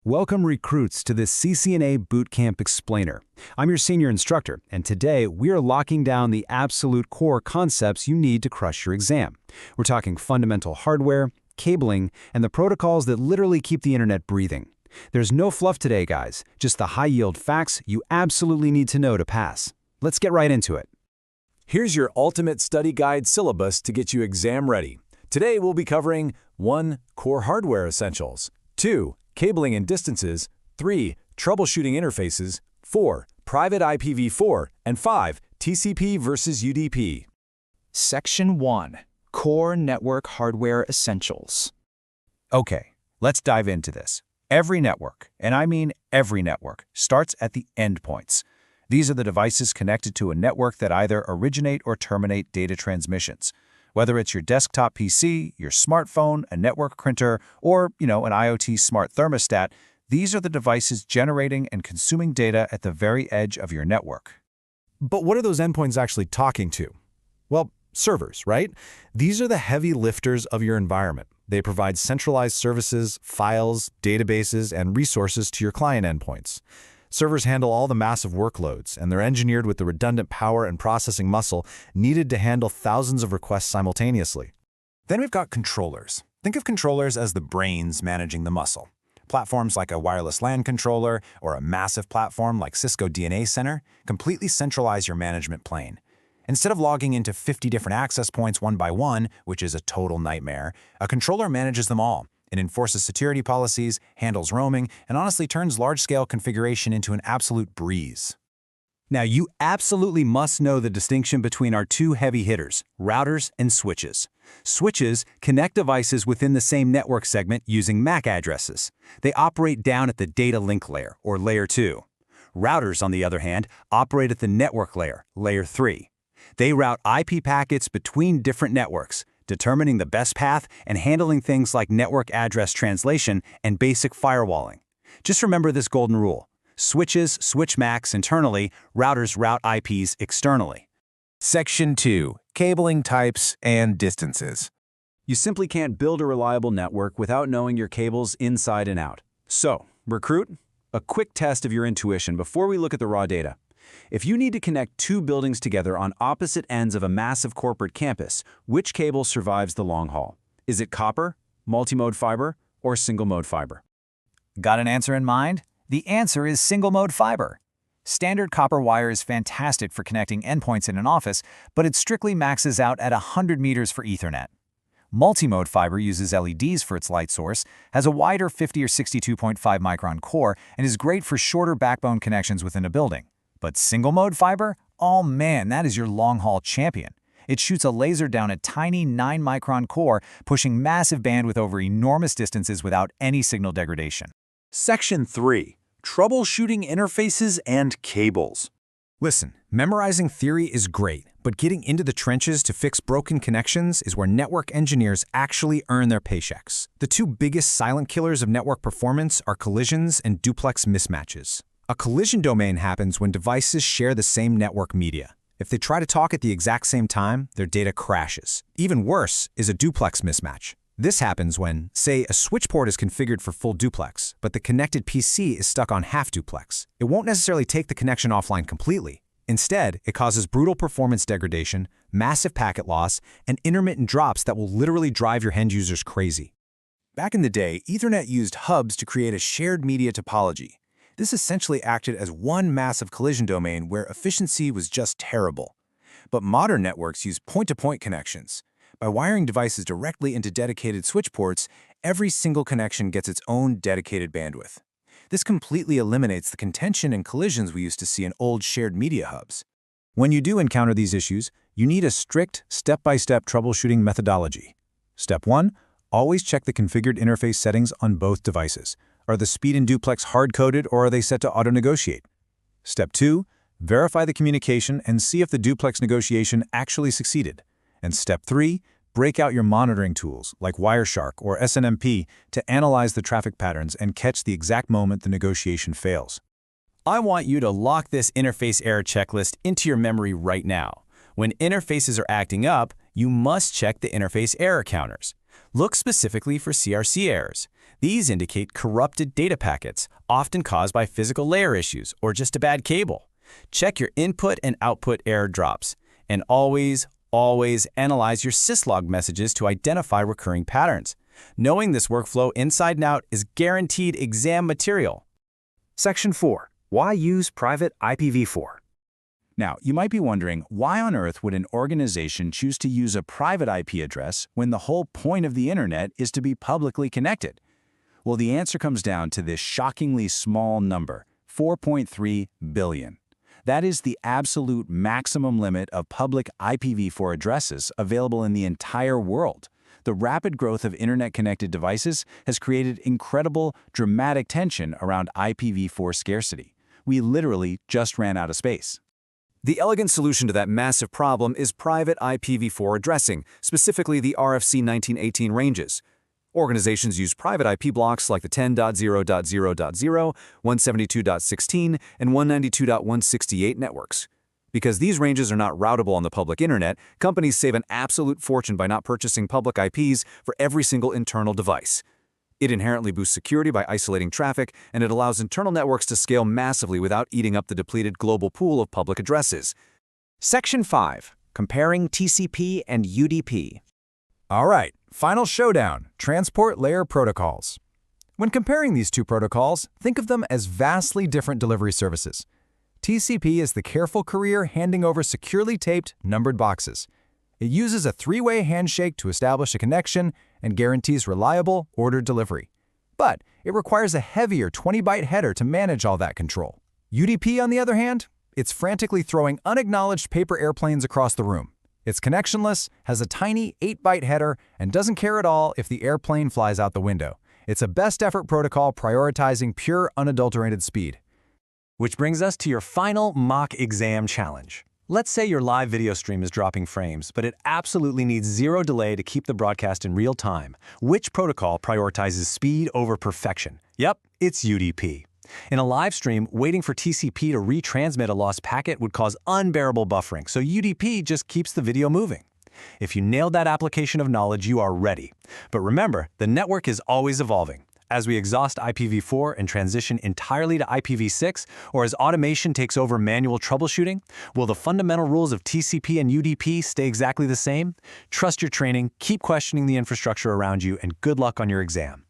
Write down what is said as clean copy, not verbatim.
Welcome recruits to this CCNA Bootcamp Explainer. I'm your senior instructor, and today we're locking down the absolute core concepts you need to crush your exam. We're talking fundamental hardware, cabling, and the protocols that literally keep the internet breathing. There's no fluff today, guys, just the high-yield facts you absolutely need to know to pass. Let's get right into it. Here's your ultimate study guide syllabus to get you exam ready. Today we'll be covering 1. Core hardware essentials, 2. Cabling and distances, 3. Troubleshooting interfaces, 4. Private IPv4, and 5. TCP versus UDP. Section 1. Core Network Hardware Essentials. Okay, let's dive into this. Every network, and I mean every network, starts at the endpoints. These are the devices connected to a network that either originate or terminate data transmissions. Whether it's your desktop PC, your smartphone, a network printer, or, an IoT smart thermostat, these are the devices generating and consuming data at the very edge of your network. But what are those endpoints actually talking to? Well, servers, right? These are the heavy lifters of your environment. They provide centralized services, files, databases, and resources to your client endpoints. Servers handle all the massive workloads, and they're engineered with the redundant power and processing muscle needed to handle thousands of requests simultaneously. Then we've got controllers. Think of controllers as the brains managing the muscle. Platforms like a wireless LAN controller or a massive platform like Cisco DNA Center completely centralize your management plane. Instead of logging into 50 different access points one by one, which is a total nightmare, a controller manages them all. It enforces security policies, handles roaming, and honestly turns large-scale configuration into an absolute breeze. Now, you absolutely must know the distinction between our two heavy hitters, routers and switches. Switches connect devices within the same network segment using MAC addresses. They operate down at the data link layer, or layer 2. Routers, on the other hand, operate at the network layer, layer 3. They route IP packets between different networks, determining the best path and handling things like network address translation and basic firewalling. Just remember this golden rule. Switches switch MACs internally, routers route IPs externally. Section 2. Cabling types and distances. You simply can't build a reliable network without knowing your cables inside and out. So, recruit, a quick test of your intuition before we look at the raw data. If you need to connect two buildings together on opposite ends of a massive corporate campus, which cable survives the long haul? Is it copper, multimode fiber, or single-mode fiber? Got an answer in mind? The answer is single-mode fiber. Standard copper wire is fantastic for connecting endpoints in an office, but it strictly maxes out at 100 meters for Ethernet. Multimode fiber uses LEDs for its light source, has a wider 50 or 62.5 micron core, and is great for shorter backbone connections within a building. But single-mode fiber? Oh man, that is your long-haul champion. It shoots a laser down a tiny 9-micron core, pushing massive bandwidth over enormous distances without any signal degradation. Section 3. Troubleshooting interfaces and cables. Listen, memorizing theory is great, but getting into the trenches to fix broken connections is where network engineers actually earn their paychecks. The two biggest silent killers of network performance are collisions and duplex mismatches. A collision domain happens when devices share the same network media. If they try to talk at the exact same time, their data crashes. Even worse is a duplex mismatch. This happens when, say, a switch port is configured for full duplex, but the connected PC is stuck on half duplex. It won't necessarily take the connection offline completely. Instead, it causes brutal performance degradation, massive packet loss, and intermittent drops that will literally drive your end users crazy. Back in the day, Ethernet used hubs to create a shared media topology. This essentially acted as one massive collision domain where efficiency was just terrible. But modern networks use point-to-point connections. By wiring devices directly into dedicated switch ports, every single connection gets its own dedicated bandwidth. This completely eliminates the contention and collisions we used to see in old shared media hubs. When you do encounter these issues, you need a strict step-by-step troubleshooting methodology. Step 1. Always check the configured interface settings on both devices. Are the speed and duplex hard-coded or are they set to auto-negotiate? Step 2. Verify the communication and see if the duplex negotiation actually succeeded. And Step 3. Break out your monitoring tools like Wireshark or SNMP to analyze the traffic patterns and catch the exact moment the negotiation fails. I want you to lock this interface error checklist into your memory right now. When interfaces are acting up, you must check the interface error counters. Look specifically for CRC errors. These indicate corrupted data packets, often caused by physical layer issues or just a bad cable. Check your input and output error drops, and always analyze your syslog messages to identify recurring patterns. Knowing this workflow inside and out is guaranteed exam material. Section 4. Why use private IPv4? Now, you might be wondering, why on earth would an organization choose to use a private IP address when the whole point of the internet is to be publicly connected? Well, the answer comes down to this shockingly small number, 4.3 billion. That is the absolute maximum limit of public IPv4 addresses available in the entire world. The rapid growth of internet-connected devices has created incredible, dramatic tension around IPv4 scarcity. We literally just ran out of space. The elegant solution to that massive problem is private IPv4 addressing, specifically the RFC 1918 ranges. Organizations use private IP blocks like the 10.0.0.0, 172.16, and 192.168 networks. Because these ranges are not routable on the public internet, companies save an absolute fortune by not purchasing public IPs for every single internal device. It inherently boosts security by isolating traffic, and it allows internal networks to scale massively without eating up the depleted global pool of public addresses. Section 5. Comparing TCP and UDP. All right, final showdown, transport layer protocols. When comparing these two protocols, think of them as vastly different delivery services. TCP is the careful courier handing over securely taped, numbered boxes. It uses a three-way handshake to establish a connection and guarantees reliable, ordered delivery. But it requires a heavier 20-byte header to manage all that control. UDP, on the other hand, it's frantically throwing unacknowledged paper airplanes across the room. It's connectionless, has a tiny 8-byte header, and doesn't care at all if the airplane flies out the window. It's a best-effort protocol prioritizing pure, unadulterated speed. Which brings us to your final mock exam challenge. Let's say your live video stream is dropping frames, but it absolutely needs zero delay to keep the broadcast in real time. Which protocol prioritizes speed over perfection? Yep, it's UDP. In a live stream, waiting for TCP to retransmit a lost packet would cause unbearable buffering, so UDP just keeps the video moving. If you nailed that application of knowledge, you are ready. But remember, the network is always evolving. As we exhaust IPv4 and transition entirely to IPv6, or as automation takes over manual troubleshooting, will the fundamental rules of TCP and UDP stay exactly the same? Trust your training, keep questioning the infrastructure around you, and good luck on your exam.